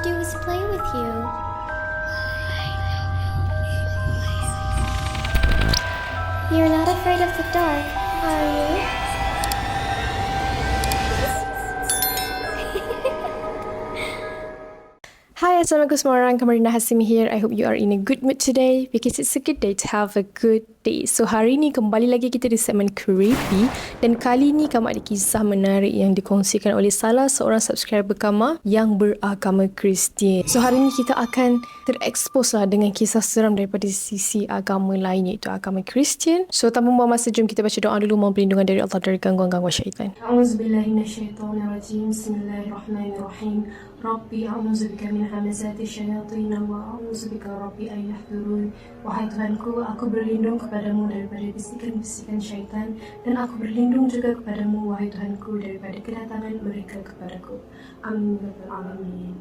do is play with you. You're not afraid of the dark, are you? Hi, Assalamualaikum semua orang. Kamarina Hasimi here. I hope you are in a good mood today because it's a good day to have a good day. So, hari ni kembali lagi kita di segmen Creepy dan kali ni Kama ada kisah menarik yang dikongsikan oleh salah seorang subscriber Kama yang beragama Kristian. So, hari ni kita akan terekspos lah dengan kisah seram daripada sisi agama lain iaitu agama Kristian. So, tanpa membuang masa, jom kita baca doa dulu mohon perlindungan dari Allah dari gangguan-gangguan syaitan. A'udzubillahiminasyaitonirrajim. Bismillahirrahmanirrahim. Rabbi a'udzubika min hamazati syayatin wa a'udzubika Rabbi an yahdurun. Wahai Tuhanku, aku berlindung kepadamu daripada bisikan-bisikan syaitan dan aku berlindung juga kepadamu wahai Tuhanku daripada kedatangan mereka kepadaku. Amin ya rabbal alamin.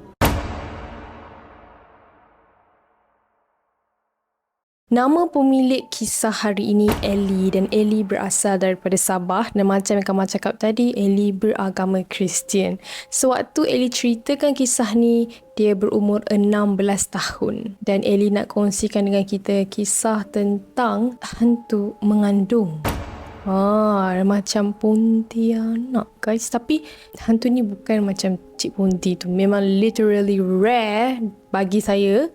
Nama pemilik kisah hari ini Ellie dan Ellie berasal daripada Sabah dan macam yang Kamal cakap tadi, Ellie beragama Kristian. Sewaktu Ellie ceritakan kisah ni, dia berumur 16 tahun dan Ellie nak kongsikan dengan kita kisah tentang hantu mengandung. Macam Pontianak guys, tapi hantu ni bukan macam Cik Ponti tu, memang literally rare bagi saya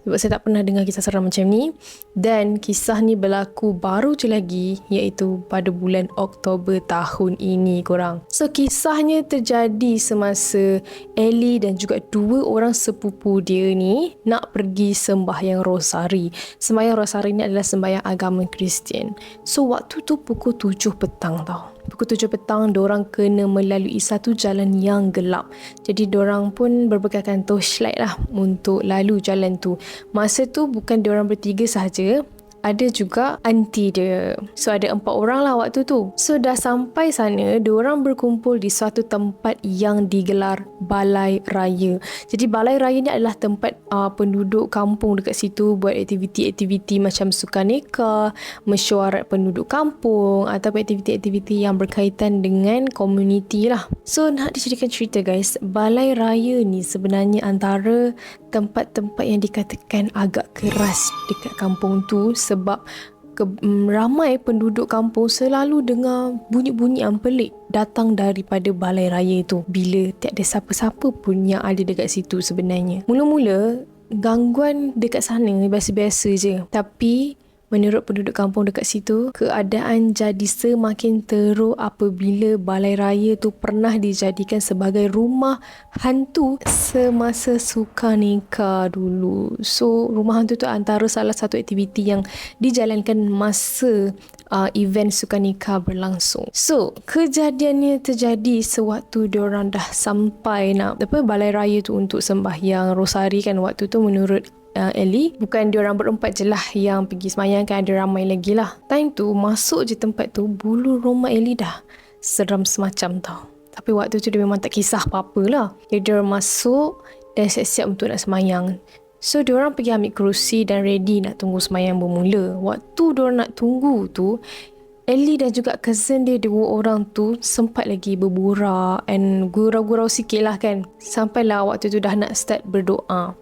sebab saya tak pernah dengar kisah seram macam ni. Dan kisah ni berlaku baru je lagi, iaitu pada bulan Oktober tahun ini korang. So kisahnya terjadi semasa Ellie dan juga dua orang sepupu dia ni nak pergi sembahyang rosari. Sembahyang rosari ni adalah sembahyang agama Kristian. So waktu tu pukul 7 petang tau. Pukul 7 petang, diorang kena melalui satu jalan yang gelap. Jadi diorang pun berbekalkan torchlight lah untuk lalu jalan tu. Masa tu bukan diorang bertiga sahaja, ada juga aunty dia. So ada 4 orang lah waktu tu. So dah sampai sana, diorang berkumpul di suatu tempat yang digelar balai raya. Jadi balai raya ni adalah tempat penduduk kampung dekat situ buat aktiviti-aktiviti macam sukaneka, mesyuarat penduduk kampung ataupun aktiviti-aktiviti yang berkaitan dengan komuniti lah. So nak dijadikan cerita guys, balai raya ni sebenarnya antara tempat-tempat yang dikatakan agak keras dekat kampung tu sebab ramai penduduk kampung selalu dengar bunyi-bunyi yang pelik datang daripada balai raya tu bila tiada siapa-siapa pun yang ada dekat situ sebenarnya. Mula-mula gangguan dekat sana biasa-biasa je, tapi menurut penduduk kampung dekat situ, keadaan jadi semakin teruk apabila balai raya tu pernah dijadikan sebagai rumah hantu semasa sukaneka dulu. So, rumah hantu tu antara salah satu aktiviti yang dijalankan masa event sukaneka berlangsung. So, kejadiannya terjadi sewaktu diorang dah sampai nak balai raya tu untuk sembahyang rosari kan. Waktu tu menurut Ellie, bukan diorang berempat je lah yang pergi semayang kan, ada ramai lagi lah. Time tu masuk je tempat tu, bulu roma Ellie dah seram semacam tau. Tapi waktu tu dia memang tak kisah apa-apa lah. Jadi diorang masuk dan siap-siap untuk nak semayang. So diorang pergi ambil kerusi dan ready nak tunggu semayang bermula. Waktu diorang nak tunggu tu, Ellie dan juga cousin dia dua orang tu sempat lagi berburak and gurau-gurau sikit lah kan. Sampailah waktu tu dah nak start berdoa.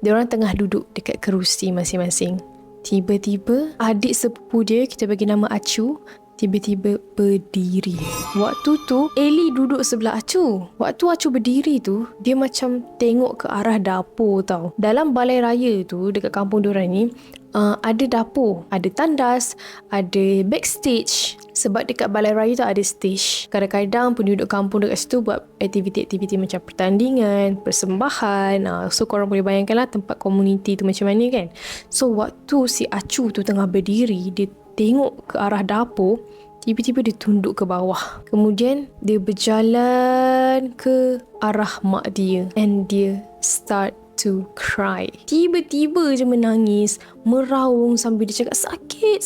Diorang tengah duduk dekat kerusi masing-masing. Tiba-tiba adik sepupu dia, kita bagi nama Acu, tiba-tiba berdiri. Waktu tu Ellie duduk sebelah Acu. Waktu Acu berdiri tu, dia macam tengok ke arah dapur tau. Dalam balai raya tu dekat kampung diorang ni, ada dapur, ada tandas, ada backstage. Sebab dekat balai raya tu ada stage. Kadang-kadang penduduk kampung dekat situ buat aktiviti-aktiviti macam pertandingan, persembahan. So korang boleh bayangkan lah tempat komuniti tu macam mana kan. So waktu si Acu tu tengah berdiri, dia tengok ke arah dapur, tiba-tiba dia tunduk ke bawah. Kemudian dia berjalan ke arah mak dia and dia start to cry. Tiba-tiba je menangis, meraung sambil dia cakap sakit.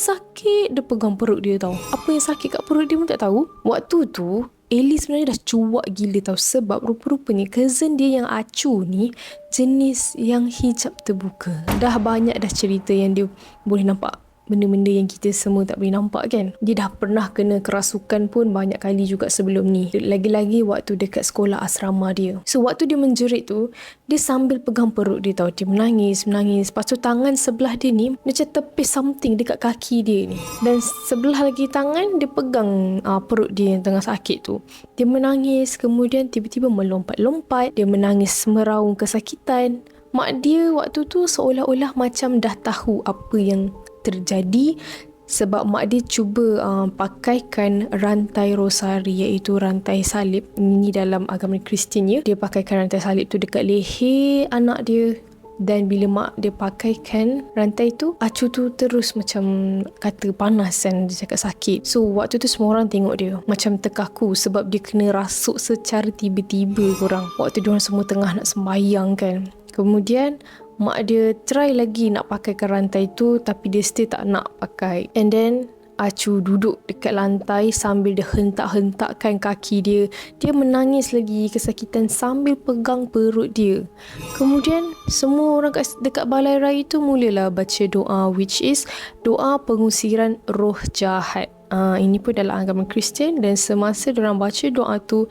Dia pegang perut dia tau. Apa yang sakit kat perut dia pun tak tahu. Waktu tu Ellie sebenarnya dah cuak gila tau sebab rupa-rupanya cousin dia yang Acu ni jenis yang hijab terbuka. Dah banyak dah cerita yang dia boleh nampak benda-benda yang kita semua tak boleh nampak kan. Dia dah pernah kena kerasukan pun banyak kali juga sebelum ni. Lagi-lagi waktu dekat sekolah asrama dia. So waktu dia menjerit tu, dia sambil pegang perut dia tau. Dia menangis. Lepas tu tangan sebelah dia ni macam tepis something dekat kaki dia ni. Dan sebelah lagi tangan dia pegang perut dia yang tengah sakit tu. Dia menangis, kemudian tiba-tiba melompat-lompat. Dia menangis meraung kesakitan. Mak dia waktu tu seolah-olah macam dah tahu apa yang terjadi, sebab mak dia cuba pakaikan rantai rosari, iaitu rantai salib. Ini dalam agama Kristian ya. Dia pakaikan rantai salib tu dekat leher anak dia. Dan bila mak dia pakaikan rantai tu, acu tu terus macam kata panas kan, dia cakap sakit. So waktu tu semua orang tengok dia macam terkaku sebab dia kena rasuk secara tiba-tiba korang. Waktu diorang semua tengah nak sembahyang kan. Kemudian mak dia try lagi nak pakaikan rantai tu, tapi dia still tak nak pakai. And then acu duduk dekat lantai sambil dia hentak-hentakkan kaki dia. Dia menangis lagi kesakitan sambil pegang perut dia. Kemudian semua orang dekat balai raya tu mulalah baca doa, which is doa pengusiran roh jahat. Ini pun dalam agama Kristian. Dan semasa diorang baca doa tu,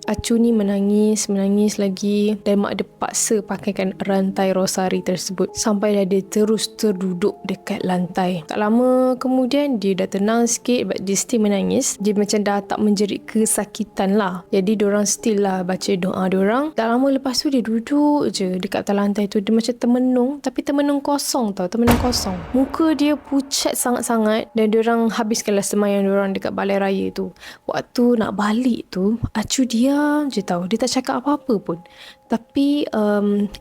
acu ni menangis lagi, dan mak dia paksa pakaikan rantai rosari tersebut sampai dia terus terduduk dekat lantai. Tak lama kemudian dia dah tenang sikit, but dia still menangis. Dia macam dah tak menjerit kesakitan lah. Jadi diorang still lah baca doa diorang. Tak lama lepas tu dia duduk je dekat atas lantai tu. Dia macam termenung, tapi termenung kosong tau, termenung kosong. Muka dia pucat sangat-sangat, dan diorang habiskanlah sembahyang diorang dekat balai raya tu. Waktu nak balik tu, acu diam je tau. Dia tak cakap apa-apa pun. Tapi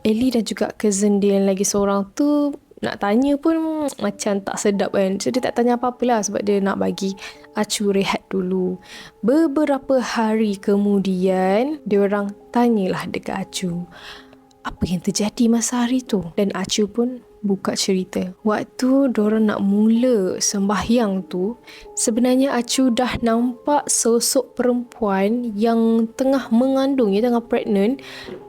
Ellie dan juga cousin dia yang lagi seorang tu nak tanya pun macam tak sedap kan. So dia tak tanya apa-apa lah, sebab dia nak bagi acu rehat dulu. Beberapa hari kemudian diorang tanyalah dekat acu apa yang terjadi masa hari tu. Dan acu pun buka cerita. Waktu diorang nak mula sembahyang tu, sebenarnya acu dah nampak sosok perempuan yang tengah mengandung, dia tengah pregnant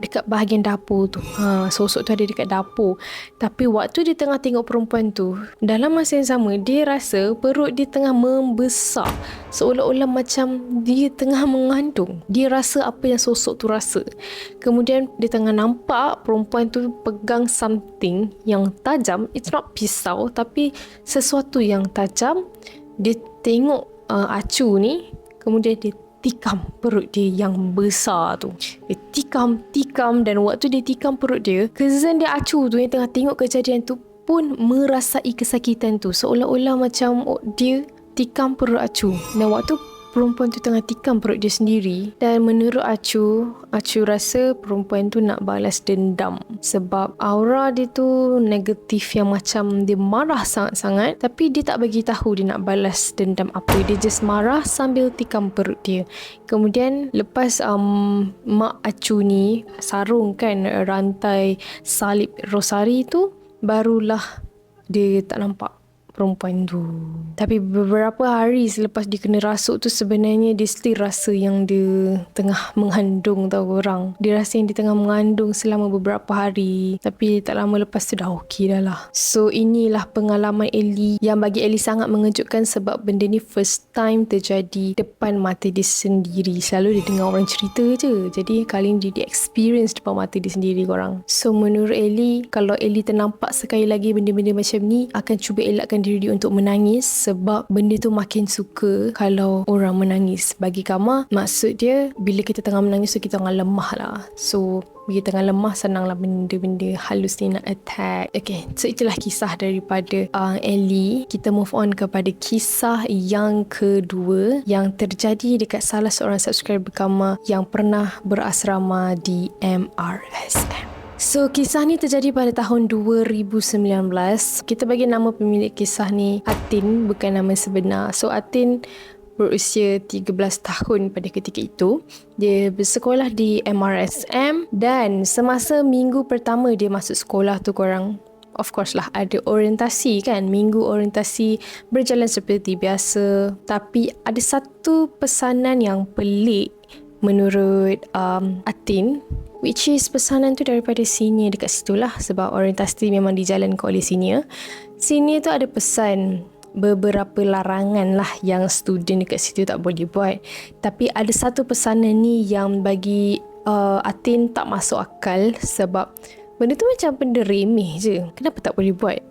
dekat bahagian dapur tu. Sosok tu ada dekat dapur. Tapi waktu dia tengah tengok perempuan tu, dalam masa yang sama dia rasa perut dia tengah membesar, seolah-olah macam dia tengah mengandung. Dia rasa apa yang sosok tu rasa. Kemudian dia tengah nampak perempuan tu pegang something yang tajam. It's not pisau, tapi sesuatu yang tajam. Dia tengok acu ni, kemudian dia tikam perut dia yang besar tu. Dia tikam, dan waktu dia tikam perut dia, cousin dia acu tu yang tengah tengok kejadian tu pun merasai kesakitan tu, seolah-olah macam dia tikam perut acu. Dan waktu perempuan tu tengah tikam perut dia sendiri, dan menurut acu rasa perempuan tu nak balas dendam, sebab aura dia tu negatif, yang macam dia marah sangat-sangat, tapi dia tak bagi tahu dia nak balas dendam apa. Dia just marah sambil tikam perut dia. Kemudian lepas mak acu ni sarungkan rantai salib rosari tu, barulah dia tak nampak perempuan tu. Tapi beberapa hari selepas dia kena rasuk tu, sebenarnya dia still rasa yang dia tengah mengandung tau korang. Dia rasa yang dia tengah mengandung selama beberapa hari, tapi tak lama lepas tu dah okey dah lah. So inilah pengalaman Ellie, yang bagi Ellie sangat mengejutkan, sebab benda ni first time terjadi depan mata dia sendiri. Selalu dia dengar orang cerita je, jadi kali ni dia experience depan mata dia sendiri korang. So menurut Ellie, kalau Ellie ternampak sekali lagi benda-benda macam ni, akan cuba elakkan diri dia untuk menangis, sebab benda tu makin suka kalau orang menangis. Bagi Kama, maksud dia bila kita tengah menangis tu kita tengah lemah lah. So bila tengah lemah, senanglah benda-benda halus ni nak attack. Okay, so itulah kisah daripada Ellie. Kita move on kepada kisah yang kedua, yang terjadi dekat salah seorang subscriber Kama yang pernah berasrama di MRSM. So, kisah ni terjadi pada tahun 2019. Kita bagi nama pemilik kisah ni Atin, bukan nama sebenar. So, Atin berusia 13 tahun pada ketika itu. Dia bersekolah di MRSM, dan semasa minggu pertama dia masuk sekolah tu korang, of course lah ada orientasi kan. Minggu orientasi berjalan seperti biasa. Tapi ada satu pesanan yang pelik menurut Atin, which is pesanan tu daripada senior dekat situ lah, sebab orientasi memang dijalankan oleh senior. Senior tu ada pesan beberapa larangan lah yang student dekat situ tak boleh buat. Tapi ada satu pesanan ni yang bagi Atin tak masuk akal, sebab benda tu macam benda remeh je. Kenapa tak boleh buat?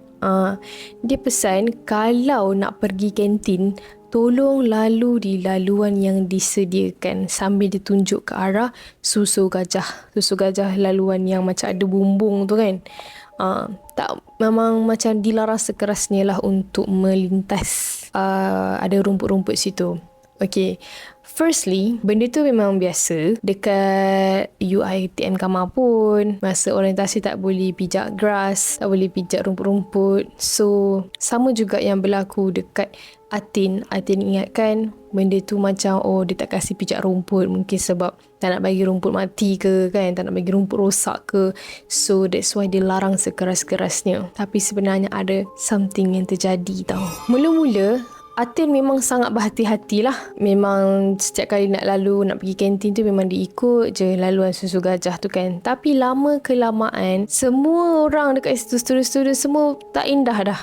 Dia pesan kalau nak pergi kantin, tolong lalu di laluan yang disediakan, sambil ditunjuk ke arah susu gajah. Susu gajah laluan yang macam ada bumbung tu kan. Tak, memang macam dilarang sekerasnya lah untuk melintas ada rumput-rumput situ. Okay, firstly, benda tu memang biasa dekat UiTM Kamar pun. Masa orientasi tak boleh pijak grass, tak boleh pijak rumput-rumput. So, sama juga yang berlaku dekat Atin. Atin ingatkan benda tu macam, oh dia tak kasih pijak rumput, mungkin sebab tak nak bagi rumput mati ke kan, tak nak bagi rumput rosak ke. So, that's why dia larang sekeras-kerasnya. Tapi sebenarnya ada something yang terjadi tau. Mula-mula, Atin memang sangat berhati-hati lah. Memang setiap kali nak lalu, nak pergi kantin tu memang diikut je laluan susu gajah tu kan. Tapi lama kelamaan, semua orang dekat situ, student-student semua tak indah dah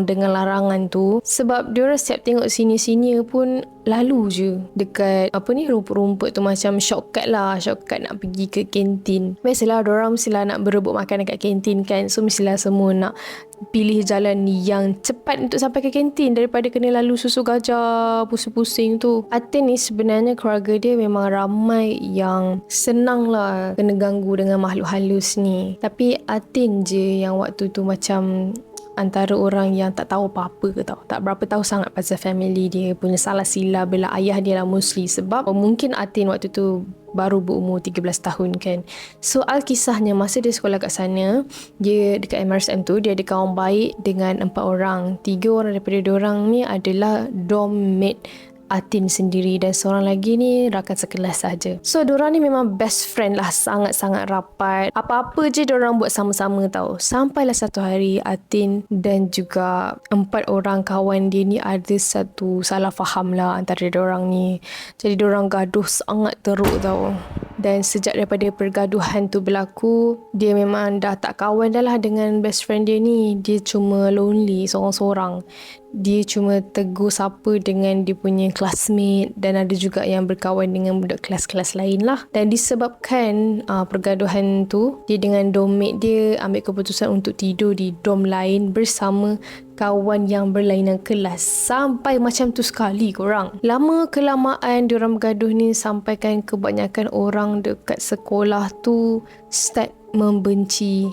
dengan larangan tu. Sebab diorang setiap tengok senior-senior pun lalu je dekat rumput-rumput tu, macam shortcut nak pergi ke kantin. Biasalah diorang mestilah nak berebut makan dekat kantin kan. So mestilah semua nak pilih jalan yang cepat untuk sampai ke kantin daripada kena lalu susu gajah pusing-pusing tu. Atin ni sebenarnya keluarga dia memang ramai yang senang lah kena ganggu dengan makhluk halus ni. Tapi Atin je yang waktu tu macam antara orang yang tak tahu apa-apa ke tau. Tak berapa tahu sangat pasal family dia punya salah sila bila ayah dia lah mostly. Sebab mungkin Atin waktu tu baru berumur 13 tahun kan. So Alkisahnya masa dia sekolah kat sana, dia dekat MRSM tu, dia ada kawan baik dengan 4 orang. 3 orang daripada diorang ni adalah dorm mate Atin sendiri, dan seorang lagi ni rakan sekelas saja. So diorang ni memang best friend lah, sangat-sangat rapat. Apa-apa je diorang buat sama-sama tau. Sampailah satu hari Atin dan juga 4 orang kawan dia ni ada satu salah faham lah antara diorang ni. Jadi diorang gaduh sangat teruk tau. Dan sejak daripada pergaduhan tu berlaku, dia memang dah tak kawan dah lah dengan best friend dia ni. Dia cuma lonely, seorang-seorang. Dia cuma tegur sapa dengan dia punya classmate, dan ada juga yang berkawan dengan budak kelas-kelas lain lah. Dan disebabkan pergaduhan tu, dia dengan dormmate dia ambil keputusan untuk tidur di dorm lain bersama kawan yang berlainan kelas. Sampai macam tu sekali korang. Lama kelamaan diorang bergaduh ni, sampaikan kebanyakan orang dekat sekolah tu start membenci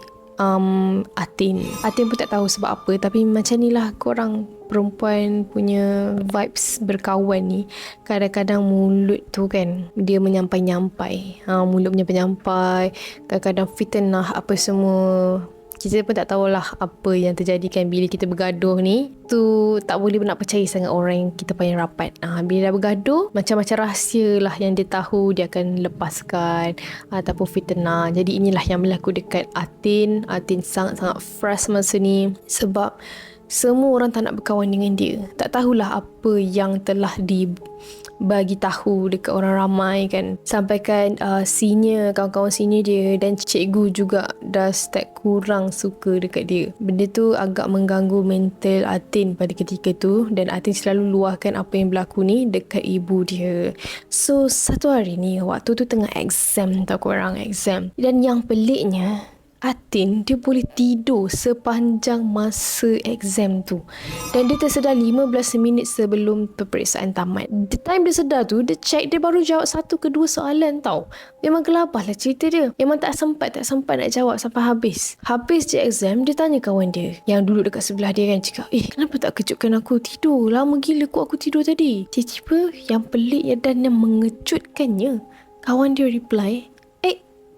Atin. Atin pun tak tahu sebab apa, tapi macam ni lah korang perempuan punya vibes berkawan ni. Kadang-kadang mulut tu kan, dia menyampai-nyampai. Mulut menyampai-nyampai, kadang-kadang fitnah apa semua. Kita pun tak tahulah apa yang terjadi kan bila kita bergaduh ni. Tu tak boleh nak percaya sangat orang yang kita paling rapat. Bila dah bergaduh, macam-macam rahsia lah yang dia tahu dia akan lepaskan ataupun fitnah. Jadi inilah yang berlaku dekat Atin. Atin sangat-sangat frust masa ni sebab semua orang tak nak berkawan dengan dia. Tak tahulah apa yang telah dibagi tahu dekat orang ramai kan. Sampaikan senior, kawan-kawan senior dia dan cikgu juga dah start kurang suka dekat dia. Benda tu agak mengganggu mental Atin pada ketika tu, dan Atin selalu luahkan apa yang berlaku ni dekat ibu dia. So satu hari ni, waktu tu tengah exam tau korang, exam. Dan yang peliknya, Atin dia boleh tidur sepanjang masa exam tu. Dan dia tersedar 15 minit sebelum peperiksaan tamat. The time dia sedar tu, dia check, dia baru jawab 1 ke 2 soalan tau. Memang gelabah lah cerita dia. Memang tak sempat nak jawab sampai habis. Habis je exam, dia tanya kawan dia yang duduk dekat sebelah dia kan, cakap, kenapa tak kejutkan aku? Tidur lama gila aku tidur tadi. Tiba-tiba yang pelik dan yang mengejutkannya, kawan dia reply,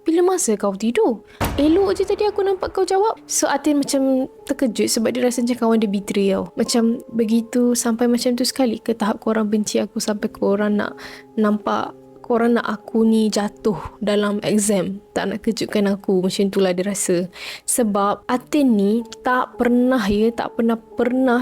bila masa kau tidur? Elok je tadi aku nampak kau jawab. So Atin macam terkejut sebab dia rasa macam kawan dia betray tau. Macam begitu, sampai macam tu sekali ke tahap korang benci aku, sampai korang nak nampak korang nak aku ni jatuh dalam exam, tak nak kejutkan aku, macam itulah dia rasa. Sebab Atin ni tak pernah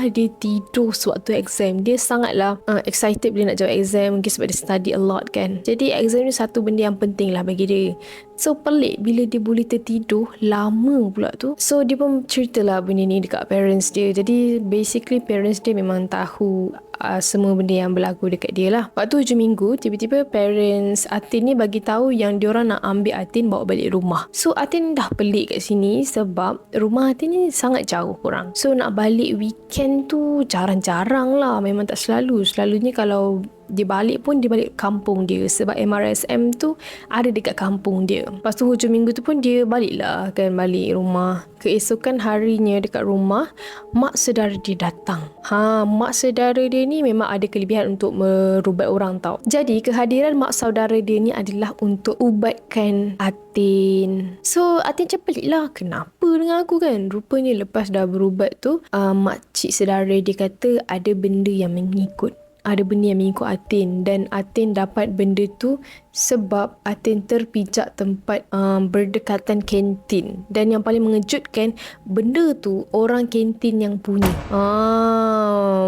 dia tidur sewaktu exam. Dia sangatlah excited bila nak jawab exam, mungkin sebab dia study a lot kan. Jadi exam ni satu benda yang penting lah bagi dia. So pelik bila dia boleh tertidur lama pula tu. So dia pun ceritalah benda ni dekat parents dia. Jadi basically parents dia memang tahu semua benda yang berlaku dekat dia lah. Waktu hujung minggu, tiba-tiba parents Atin ni bagi tahu yang diorang nak ambil Atin bawa balik rumah. So Atin dah pelik kat sini sebab rumah Atin ni sangat jauh korang. So nak balik weekend tu jarang-jarang lah. Memang tak selalu. Selalunya kalau dia balik pun dia balik kampung dia sebab MRSM tu ada dekat kampung dia. Lepas tu hujung minggu tu pun dia balik rumah. Keesokan harinya dekat rumah, mak saudara dia datang. Mak saudara dia ni memang ada kelebihan untuk merubat orang tau. Jadi kehadiran mak saudara dia ni adalah untuk ubatkan Atin. So Atin macam pelik lah, kenapa dengan aku kan? Rupanya lepas dah berubat tu, makcik saudara dia kata ada benda yang mengikut Atin, dan Atin dapat benda tu sebab Atin terpijak tempat berdekatan kantin. Dan yang paling mengejutkan, benda tu orang kantin yang punya.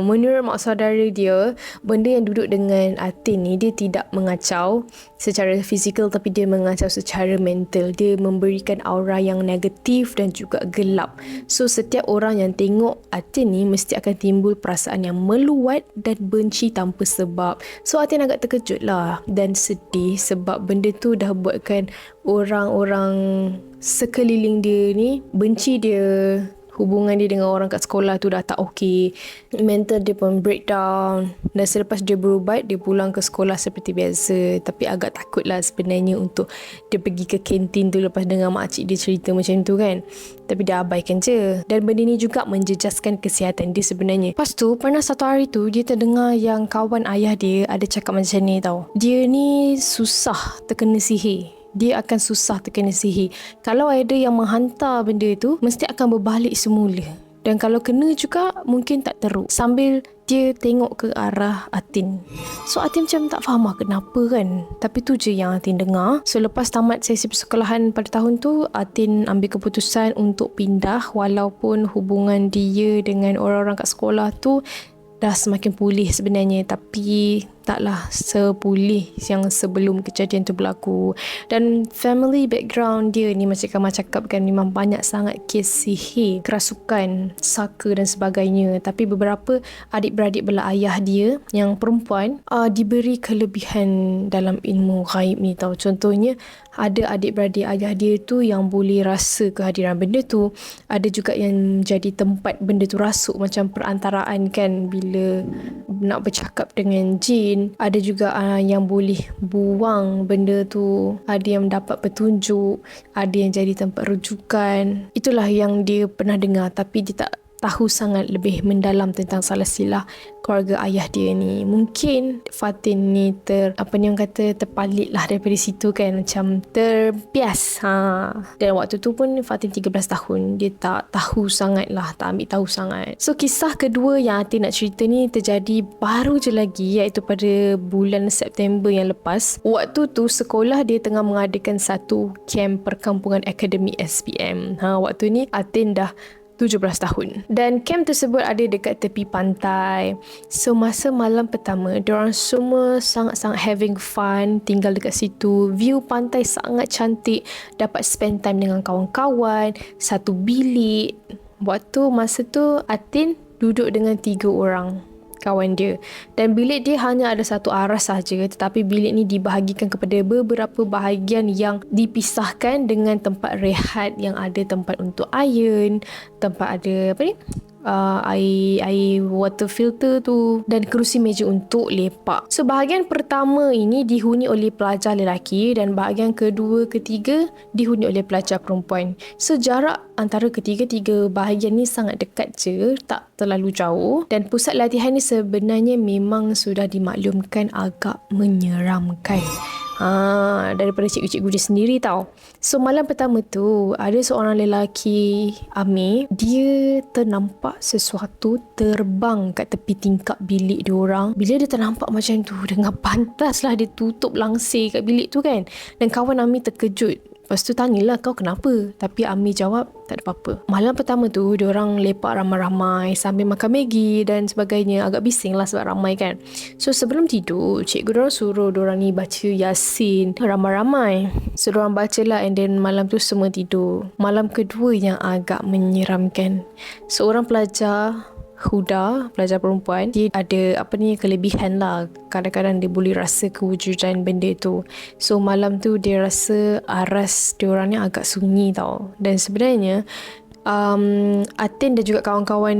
Menurut mak saudara dia, benda yang duduk dengan Atin ni, dia tidak mengacau secara fizikal tapi dia mengacau secara mental. Dia memberikan aura yang negatif dan juga gelap. So setiap orang yang tengok Atin ni mesti akan timbul perasaan yang meluat dan benci tanpa sebab. So Atin agak terkejut lah dan sedih sebab benda tu dah buatkan orang-orang sekeliling dia ni benci dia. Hubungan dia dengan orang kat sekolah tu dah tak okey. Mental dia pun breakdown. Dan selepas dia berubat, dia pulang ke sekolah seperti biasa. Tapi agak takut lah sebenarnya untuk dia pergi ke kantin tu lepas dengar makcik dia cerita macam tu kan. Tapi dia abaikan je. Dan benda ni juga menjejaskan kesihatan dia sebenarnya. Lepas tu, pernah satu hari tu, dia terdengar yang kawan ayah dia ada cakap macam ni tau. Dia ni susah terkena sihir. Dia akan susah terkena sihir. Kalau ada yang menghantar benda tu, mesti akan berbalik semula. Dan kalau kena juga, mungkin tak teruk. Sambil dia tengok ke arah Atin. So Atin macam tak faham lah kenapa kan. Tapi tu je yang Atin dengar. So lepas tamat sesi persekolahan pada tahun tu, Atin ambil keputusan untuk pindah. Walaupun hubungan dia dengan orang-orang kat sekolah tu dah semakin pulih sebenarnya, tapi taklah sepulih yang sebelum kejadian tu berlaku. Dan family background dia ni macam Kamal cakap kan, memang banyak sangat kes sihir, kerasukan, saka dan sebagainya. Tapi beberapa adik-beradik belah ayah dia yang perempuan diberi kelebihan dalam ilmu ghaib ni tau. Contohnya ada adik-beradik ayah dia tu yang boleh rasa kehadiran benda tu. Ada juga yang jadi tempat benda tu rasuk, macam perantaraan kan bila nak bercakap dengan jin. Ada juga yang boleh buang benda tu. Ada yang dapat petunjuk. Ada yang jadi tempat rujukan. Itulah yang dia pernah dengar, tapi dia tak tahu sangat lebih mendalam tentang salasilah keluarga ayah dia ni. Mungkin Fatin ni terpalit lah daripada situ kan, macam terbias. Dan waktu tu pun Fatin 13 tahun. Dia tak tahu sangat lah, tak ambil tahu sangat. So kisah kedua yang Atin nak cerita ni terjadi baru je lagi, iaitu pada bulan September yang lepas. Waktu tu sekolah dia tengah mengadakan satu camp perkampungan akademik SPM. Waktu ni Atin dah 17 tahun. Dan camp tersebut ada dekat tepi pantai. So masa malam pertama, diorang semua sangat-sangat having fun tinggal dekat situ. View pantai sangat cantik. Dapat spend time dengan kawan-kawan. Satu bilik. Masa tu Atin duduk dengan 3 orang kawan dia. Dan bilik dia hanya ada satu arah sahaja, tetapi bilik ni dibahagikan kepada beberapa bahagian yang dipisahkan dengan tempat rehat yang ada tempat untuk iron, tempat ada air water filter tu, dan kerusi meja untuk lepak. So bahagian pertama ini dihuni oleh pelajar lelaki dan bahagian kedua, ketiga dihuni oleh pelajar perempuan. So jarak antara ketiga-tiga bahagian ni sangat dekat je, tak terlalu jauh. Dan pusat latihan ni sebenarnya memang sudah dimaklumkan agak menyeramkan. daripada cikgu-cikgu dia sendiri tau. So malam pertama tu ada seorang lelaki Amir, dia ternampak sesuatu terbang kat tepi tingkap bilik dia orang. Bila dia ternampak macam tu, dengan pantas lah dia tutup langsir kat bilik tu kan. Dan kawan Amir terkejut. Lepas tu tanyalah, kau kenapa? Tapi Amir jawab, tak ada apa-apa. Malam pertama tu, diorang lepak ramai-ramai sambil makan Maggi dan sebagainya. Agak bising lah sebab ramai kan. So sebelum tidur, cikgu diorang suruh diorang ni baca Yasin ramai-ramai. So diorang baca lah, and then malam tu semua tidur. Malam kedua yang agak menyeramkan. Seorang pelajar Huda, pelajar perempuan, dia ada kelebihan lah. Kadang-kadang dia boleh rasa kewujudan benda tu. So malam tu dia rasa aras diorang ni agak sunyi tau. Dan sebenarnya Atin dan juga kawan-kawan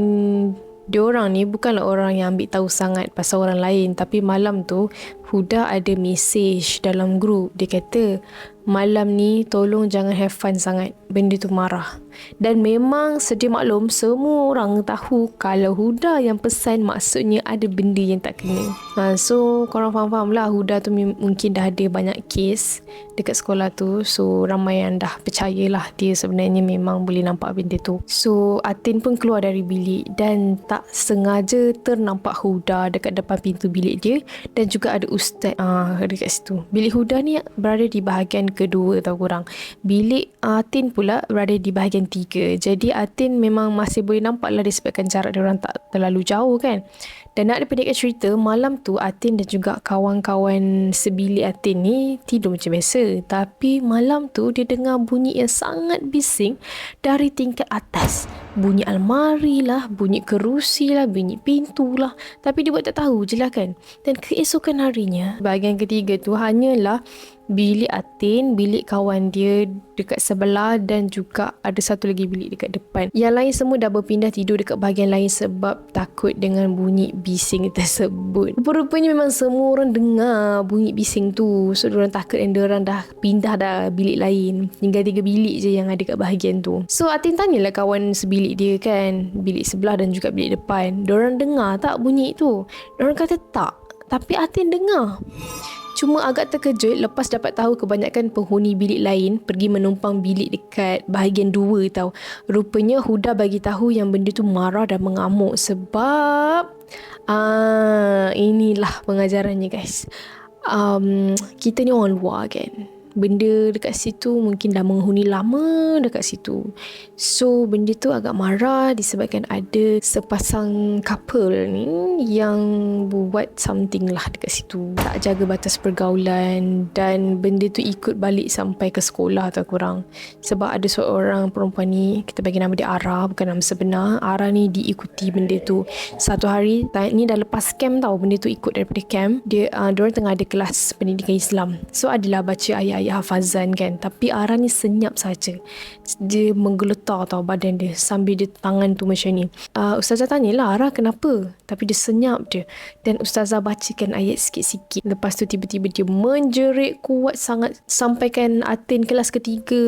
diorang ni bukanlah orang yang ambil tahu sangat pasal orang lain. Tapi malam tu Huda ada mesej dalam grup. Dia kata, malam ni tolong jangan have fun sangat. Benda tu marah. Dan memang sedia maklum, semua orang tahu kalau Huda yang pesan maksudnya ada benda yang tak kena. So korang faham-faham lah, Huda tu mungkin dah ada banyak kes dekat sekolah tu. So ramai yang dah percayalah dia sebenarnya memang boleh nampak benda tu. So Atin pun keluar dari bilik dan tak sengaja ternampak Huda dekat depan pintu bilik dia. Dan juga ada ustaz dekat situ. Bilik Huda ni berada di bahagian kedua tau korang. Bilik Atin pula berada di bahagian 3. Jadi Atin memang masih boleh nampak lah disebabkan jarak diorang tak terlalu jauh kan. Dan nak dipendekkan cerita, malam tu Atin dan juga kawan-kawan sebilik Atin ni tidur macam biasa. Tapi malam tu dia dengar bunyi yang sangat bising dari tingkat atas. Bunyi almari lah, bunyi kerusi lah, bunyi pintu lah. Tapi dia buat tak tahu je lah kan. Dan keesokan harinya, bahagian ketiga tu hanyalah bilik Atin, bilik kawan dia dekat sebelah dan juga ada satu lagi bilik dekat depan. Yang lain semua dah berpindah tidur dekat bahagian lain sebab takut dengan bunyi bising tersebut. Rupanya memang semua orang dengar bunyi bising tu. So diorang takut dan diorang dah pindah dah bilik lain. Tinggal 3 bilik je yang ada kat bahagian tu. So Atin tanyalah kawan sebilik dia kan, bilik sebelah dan juga bilik depan, diorang dengar tak bunyi tu? Diorang kata tak. Tapi Atin dengar. Cuma agak terkejut lepas dapat tahu kebanyakan penghuni bilik lain pergi menumpang bilik dekat bahagian 2 tau. Rupanya Huda bagi tahu yang benda tu marah dan mengamuk sebab inilah pengajarannya guys. Kita ni orang luar kan. Benda dekat situ mungkin dah menghuni lama dekat situ. So benda tu agak marah disebabkan ada sepasang couple ni yang buat something lah dekat situ. Tak jaga batas pergaulan dan benda tu ikut balik sampai ke sekolah tau korang. Sebab ada seorang perempuan ni, kita bagi nama dia Ara, bukan nama sebenar. Ara ni diikuti benda tu. Satu hari, ni dah lepas camp tau, benda tu ikut daripada camp. Diorang tengah ada kelas pendidikan Islam. So adalah baca ayat hafazan kan. Tapi Ara ni senyap saja. Dia menggeletar tau badan dia sambil dia tangan tu macam ni. Ustazah tanyalah, Ara kenapa? Tapi dia senyap je. Dan ustazah bacakan ayat sikit-sikit. Lepas tu tiba-tiba dia menjerit kuat sangat sampaikan Atin kelas ketiga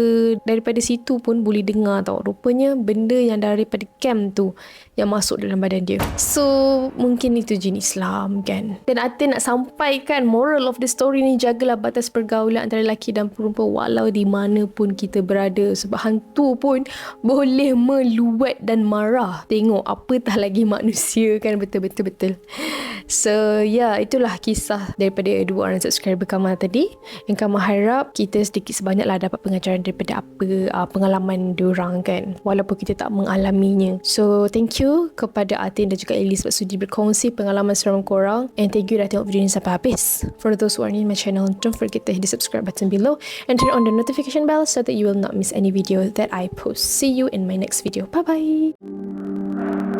daripada situ pun boleh dengar tau. Rupanya benda yang daripada camp tu yang masuk dalam badan dia. So mungkin itu jin Islam kan. Dan Atin nak sampaikan moral of the story ni, jagalah batas pergaulan antara lelaki dan perempuan walau di mana pun kita berada. Sebab hantu pun boleh meluat dan marah. Tengok apatah lagi manusia kan. Betul-betul. So itulah kisah daripada 2 orang subscriber Kamal tadi. Yang Kamal harap kita sedikit sebanyaklah dapat pengajaran daripada pengalaman diorang kan, walaupun kita tak mengalaminya. So thank you kepada Atin dan juga Ellie sebab sudi berkongsi pengalaman seram korang. And thank you dah tengok video ni sampai habis. For those who are new in my channel, don't forget to hit the subscribe button below and turn on the notification bell so that you will not miss any video that I post. See you in my next video. Bye bye.